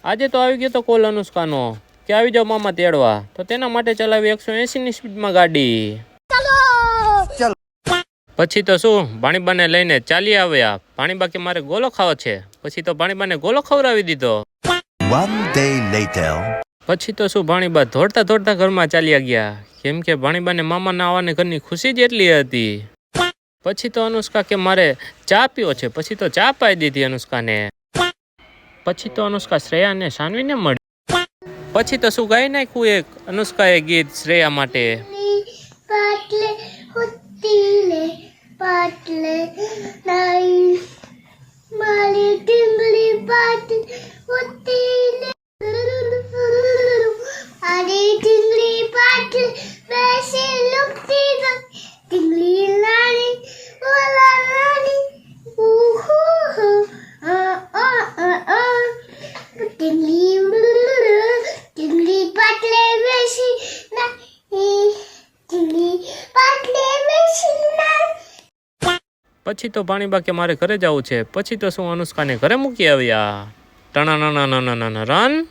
આજે તો આવી ગયો તો કોલ અનુષ્કાનો કે આવી જાઓ મામા તેડવા, તો તેના માટે ચલાવી 180ની સ્પીડમાં ગાડી. પછી તો શું ભાણીબાને લઈને ચાલી આવ્યા. ભાણીબા કે મારે ગોલો ખાવો છે. પછી તો ભાણીબાને ગોલો ખવડાવી દીધો. One day later. પછી તો શું ભાણીબા દોડતા દોડતા ઘરમાં ચાલ્યા ગયા, કેમ કે ભાણીબાને મામાના આવવાને ઘરની ખુશી જ એટલી હતી. પછી તો અનુષ્કા કે મારે ચા પીવો છે. પછી તો ચા પાઈ દીધી અનુષ્કાને. પછી તો અનુષ્કા શ્રેયાને સાનવીને મળી. પછી તો શું ગાઈ નાખ્યું એક અનુષ્કાએ ગીત શ્રેયા માટે. પાટલે ઉતીલે પાટલે નાઈ મારી ટીંગલી પાટલે ઉતીલે આરી ટીંગલી પાટલે બેસી લુકતી ટીંગલી નાની ઓલા નાની ઉહુ ટીંગલી પાટલે બેસી પછી તો ભાણીબા કે મારે ઘરે જવું છે. પછી તો શું અનુષ્કાને ઘરે મૂકી આવ્યા. ટણા રન.